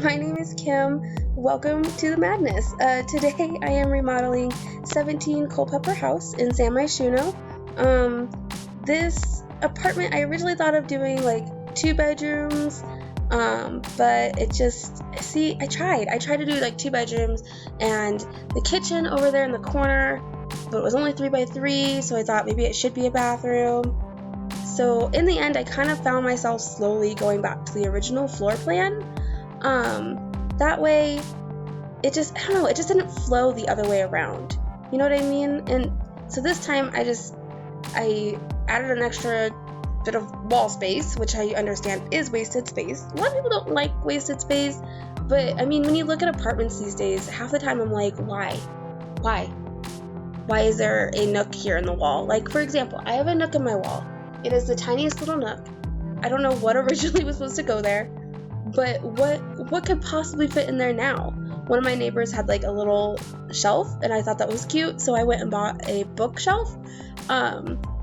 My name is Kim. Welcome to the madness. Today I am remodeling 17 Culpepper House in San Myshuno. This apartment I originally thought of doing like 2 bedrooms, but it just, I tried to do like 2 bedrooms and the kitchen over there in the corner, but it was only 3 by 3, so I thought maybe it should be a bathroom. So in the end, I kind of found myself slowly going back to the original floor plan. That way, it just didn't flow the other way around. You know what I mean? And so this time, I added an extra bit of wall space, which I understand is wasted space. A lot of people don't like wasted space, but I mean, when you look at apartments these days, half the time I'm like, why? Why is there a nook here in the wall? Like, for example, I have a nook in my wall. It is the tiniest little nook. I don't know what originally was supposed to go there, but what could possibly fit in there now? One of my neighbors had like a little shelf, and I thought that was cute, so I went and bought a bookshelf,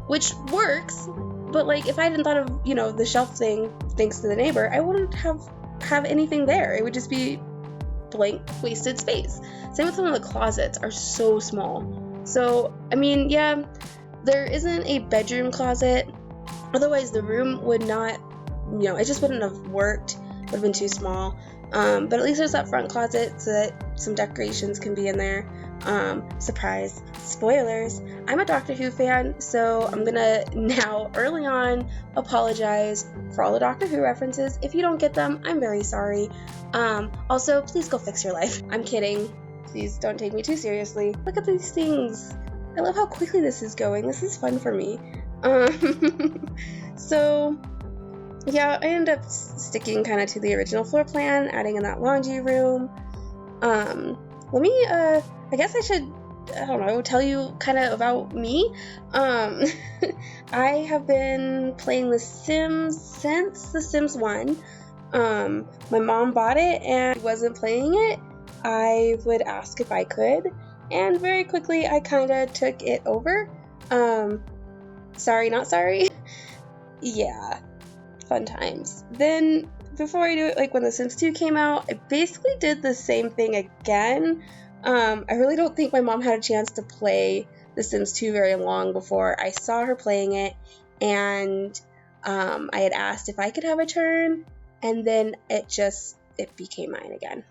which works, but like if I hadn't thought of, the shelf thing thanks to the neighbor, I wouldn't have anything there. It would just be blank, wasted space. Same with some of the closets are so small. So, I mean, yeah, there isn't a bedroom closet. Otherwise, the room would not, it just wouldn't have worked. Would have been too small. But at least there's that front closet so that some decorations can be in there. Surprise, spoilers. I'm a Doctor Who fan, so I'm gonna now, early on, apologize for all the Doctor Who references. If you don't get them, I'm very sorry. Also, please go fix your life. I'm kidding. Please don't take me too seriously. Look at these things. I love how quickly this is going. This is fun for me. So, yeah, I ended up sticking kind of to the original floor plan, adding in that laundry room. I guess I should, tell you kind of about me. I have been playing The Sims since The Sims 1. My mom bought it and wasn't playing it. I would ask if I could, and very quickly I kind of took it over. Sorry, not sorry. Yeah, fun times. Then, before I do it, like when The Sims 2 came out, I basically did the same thing again. I really don't think my mom had a chance to play The Sims 2 very long before I saw her playing it, and I had asked if I could have a turn, and then it became mine again.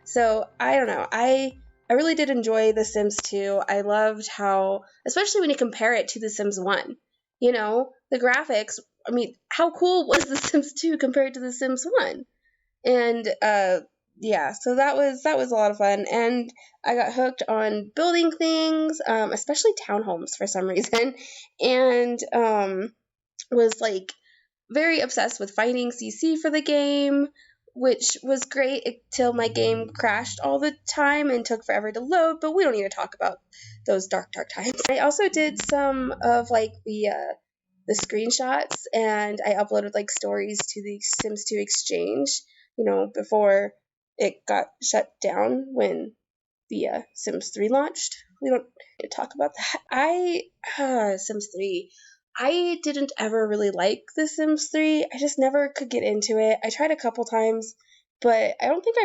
So, I don't know, I really did enjoy The Sims 2. I loved how, especially when you compare it to The Sims 1, the graphics, I mean, how cool was The Sims 2 compared to The Sims 1? And, so that was a lot of fun, and I got hooked on building things, especially townhomes for some reason, and, was, very obsessed with finding CC for the game, which was great until my game crashed all the time and took forever to load, but we don't need to talk about those dark times. I also did some of, the screenshots, and I uploaded, stories to the Sims 2 exchange, before it got shut down when the Sims 3 launched. We don't need to talk about that. Sims 3. I didn't ever really like The Sims 3. I just never could get into it. I tried a couple times, but I don't think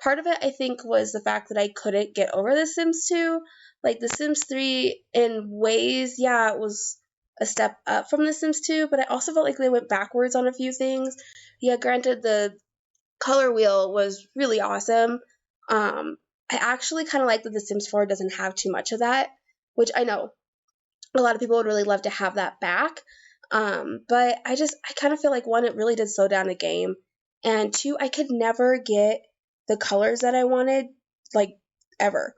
part of it, I think, was the fact that I couldn't get over The Sims 2. The Sims 3, in ways, yeah, it was a step up from The Sims 2, but I also felt like they went backwards on a few things. Yeah, granted, the color wheel was really awesome. I actually kind of like that The Sims 4 doesn't have too much of that, which I know a lot of people would really love to have that back. But I kind of feel like, one, it really did slow down the game, and 2, I could never get the colors that I wanted, ever.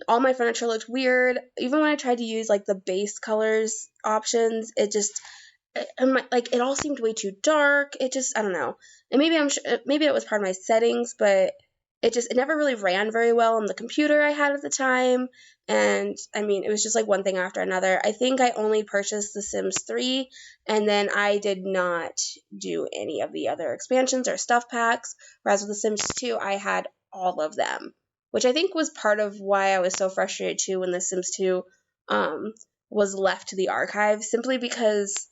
All my furniture looked weird. Even when I tried to use the base colors options, it all seemed way too dark. I don't know. And maybe it was part of my settings, but it never really ran very well on the computer I had at the time. And I mean, it was just one thing after another. I think I only purchased The Sims 3, and then I did not do any of the other expansions or stuff packs. Whereas with The Sims 2, I had all of them, which I think was part of why I was so frustrated too when The Sims 2 was left to the archive, simply because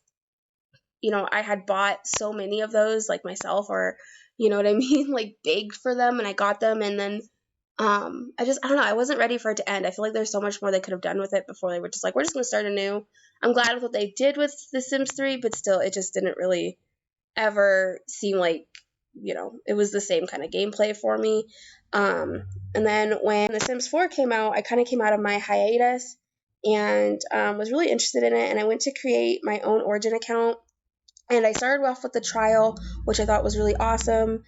I had bought so many of those myself, or you know what I mean, like begged for them, and I got them, and then I don't know, I wasn't ready for it to end. I feel like there's so much more they could have done with it before they were just like, we're just gonna start anew. I'm glad with what they did with The Sims 3, but still, it just didn't really ever seem like, it was the same kind of gameplay for me. And then when The Sims 4 came out, I kind of came out of my hiatus and was really interested in it, and I went to create my own Origin account, and I started off with the trial, which I thought was really awesome.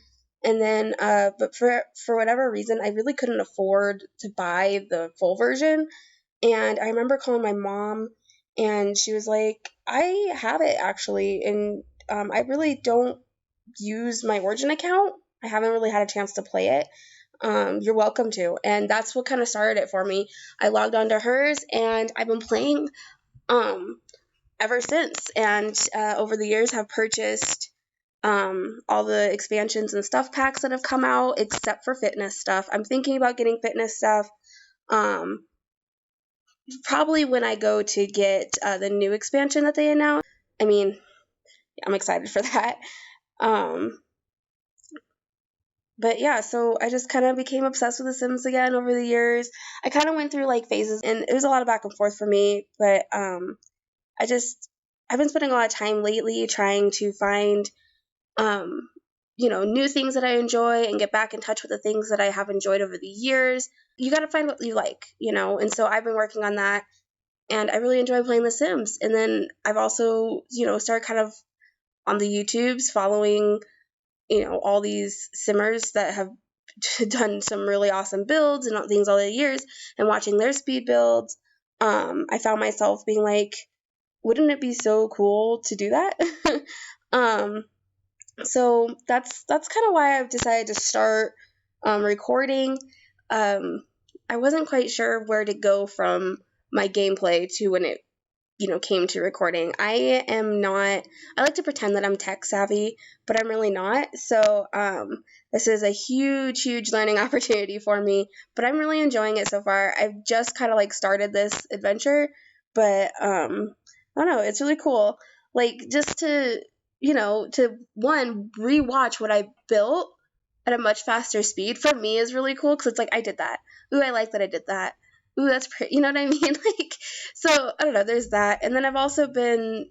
And then, but for whatever reason, I really couldn't afford to buy the full version. And I remember calling my mom, and she was like, I have it actually, and I really don't use my Origin account. I haven't really had a chance to play it. You're welcome to. And that's what kind of started it for me. I logged onto hers, and I've been playing ever since. And over the years, have purchased all the expansions and stuff packs that have come out, except for fitness stuff. I'm thinking about getting fitness stuff. Probably when I go to get the new expansion that they announced. I mean, I'm excited for that. But yeah, so I just kind of became obsessed with The Sims again over the years. I kind of went through like phases, and it was a lot of back and forth for me. But I've been spending a lot of time lately trying to find new things that I enjoy and get back in touch with the things that I have enjoyed over the years. You got to find what you like, and so I've been working on that, and I really enjoy playing The Sims. And then I've also, started kind of on the YouTubes following, all these simmers that have done some really awesome builds and things all the years, and watching their speed builds. I found myself being like, wouldn't it be so cool to do that? So that's kind of why I've decided to start recording. I wasn't quite sure where to go from my gameplay to when it came to recording. I like to pretend that I'm tech savvy, but I'm really not. So this is a huge, huge learning opportunity for me, but I'm really enjoying it so far. I've just kind of like started this adventure, but I don't know, it's really cool. Like just to one, rewatch what I built at a much faster speed for me is really cool, because it's like, I did that. Ooh, I like that I did that. Ooh, that's pretty, you know what I mean? Like, so, I don't know, there's that. And then I've also been,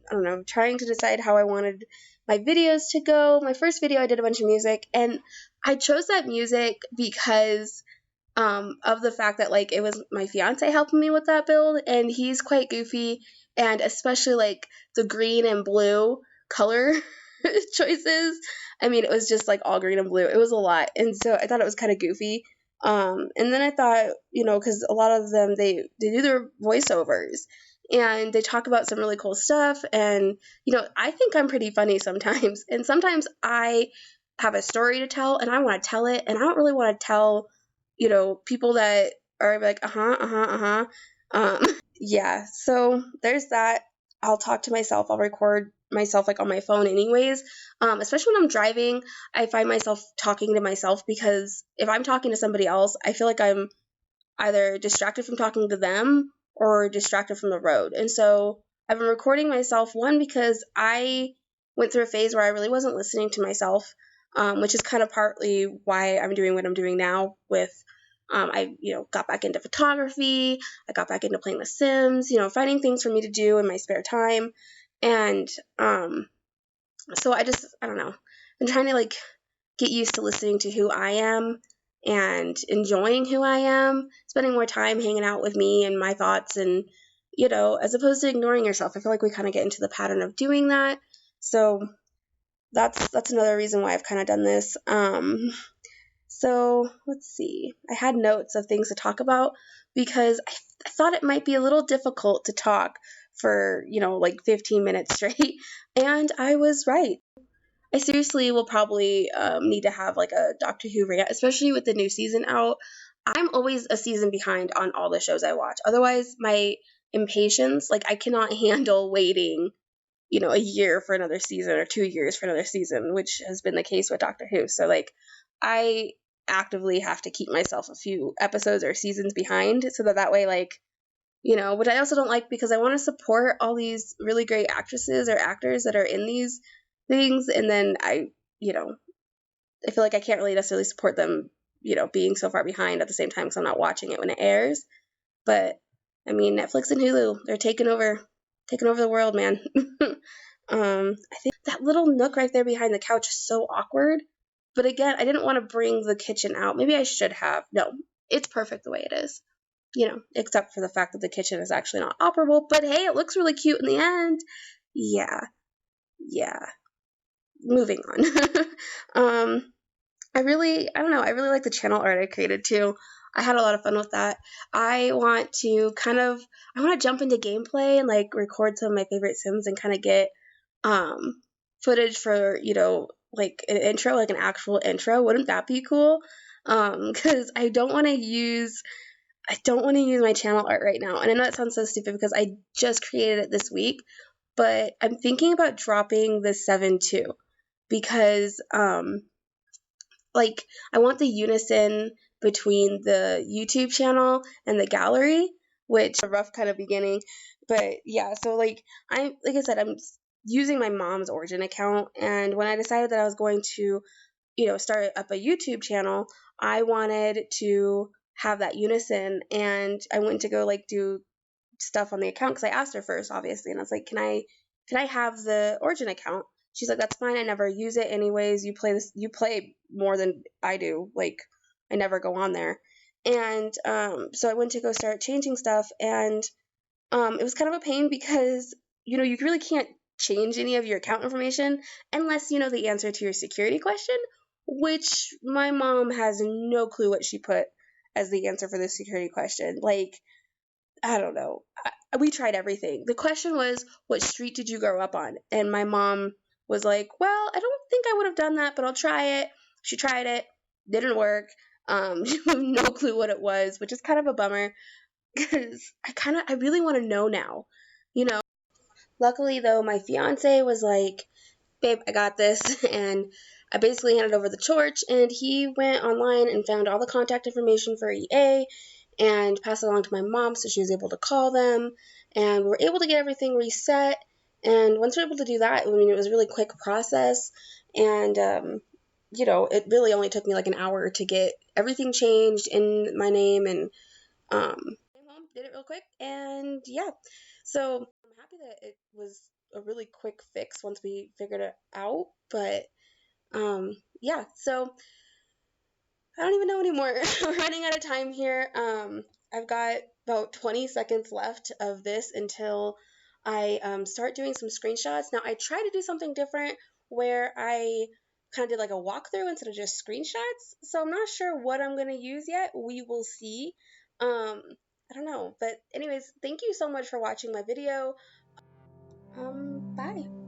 trying to decide how I wanted my videos to go. My first video, I did a bunch of music, and I chose that music because of the fact that, like, it was my fiance helping me with that build, and he's quite goofy, and especially, like, the green and blue color choices. I mean, it was just, like, all green and blue. It was a lot, and so I thought it was kind of goofy. And then I thought, because a lot of them, they do their voiceovers, and they talk about some really cool stuff, and, I think I'm pretty funny sometimes, and sometimes I have a story to tell, and I want to tell it, and I don't really want to tell, people that are like, yeah, so there's that. I'll talk to myself. I'll record myself like on my phone anyways. Especially when I'm driving, I find myself talking to myself, because if I'm talking to somebody else, I feel like I'm either distracted from talking to them or distracted from the road. And so I've been recording myself, one, because I went through a phase where I really wasn't listening to myself, which is kind of partly why I'm doing what I'm doing now with I got back into photography. I got back into playing The Sims, finding things for me to do in my spare time. And so I don't know. I'm trying to like get used to listening to who I am and enjoying who I am, spending more time hanging out with me and my thoughts, and as opposed to ignoring yourself. I feel like we kind of get into the pattern of doing that. So that's another reason why I've kind of done this. So let's see. I had notes of things to talk about, because I thought it might be a little difficult to talk for, like 15 minutes straight. And I was right. I seriously will probably need to have like a Doctor Who rant, especially with the new season out. I'm always a season behind on all the shows I watch. Otherwise, my impatience, like I cannot handle waiting, a year for another season or 2 years for another season, which has been the case with Doctor Who. So like I actively have to keep myself a few episodes or seasons behind, so that way, like, which I also don't like, because I want to support all these really great actresses or actors that are in these things, and then I I feel like I can't really necessarily support them, being so far behind at the same time because I'm not watching it when it airs. But I mean, Netflix and Hulu, they're taking over the world, man. I think that little nook right there behind the couch is so awkward. But again, I didn't want to bring the kitchen out. Maybe I should have. No, it's perfect the way it is. Except for the fact that the kitchen is actually not operable. But hey, it looks really cute in the end. Yeah, yeah. Moving on. I don't know, I really like the channel art I created too. I had a lot of fun with that. I want to jump into gameplay and like record some of my favorite Sims and kind of get footage for, like an intro, like an actual intro. Wouldn't that be cool? Because I don't want to use my channel art right now. And I know that sounds so stupid because I just created it this week, but I'm thinking about dropping the 7-2 because like I want the unison between the YouTube channel and the gallery, which is a rough kind of beginning. But yeah, so like I said, I'm using my mom's Origin account, and when I decided that I was going to, start up a YouTube channel, I wanted to have that unison, and I went to go like do stuff on the account because I asked her first, obviously, and I was like, can I have the Origin account? She's like, that's fine. I never use it anyways. You play more than I do. Like, I never go on there. And so I went to go start changing stuff, and it was kind of a pain because you really can't change any of your account information unless you know the answer to your security question, which my mom has no clue what she put as the answer for the security question. Like, I don't know. We tried everything. The question was, what street did you grow up on? And my mom was like, well, I don't think I would have done that, but I'll try it. She tried it. Didn't work. She had no clue what it was, which is kind of a bummer because I really want to know now. Luckily, though, my fiance was like, babe, I got this. And I basically handed over the torch, and he went online and found all the contact information for EA and passed it along to my mom so she was able to call them. And we were able to get everything reset. And once we were able to do that, I mean, it was a really quick process. And, it really only took me like an hour to get everything changed in my name, and came home, did it real quick, and yeah. So I'm happy that it was a really quick fix once we figured it out. But yeah, so I don't even know anymore. We're running out of time here. I've got about 20 seconds left of this until I start doing some screenshots. Now, I try to do something different where I kind of did like a walkthrough instead of just screenshots. So I'm not sure what I'm going to use yet. We will see. I don't know. But anyways, thank you so much for watching my video. Bye.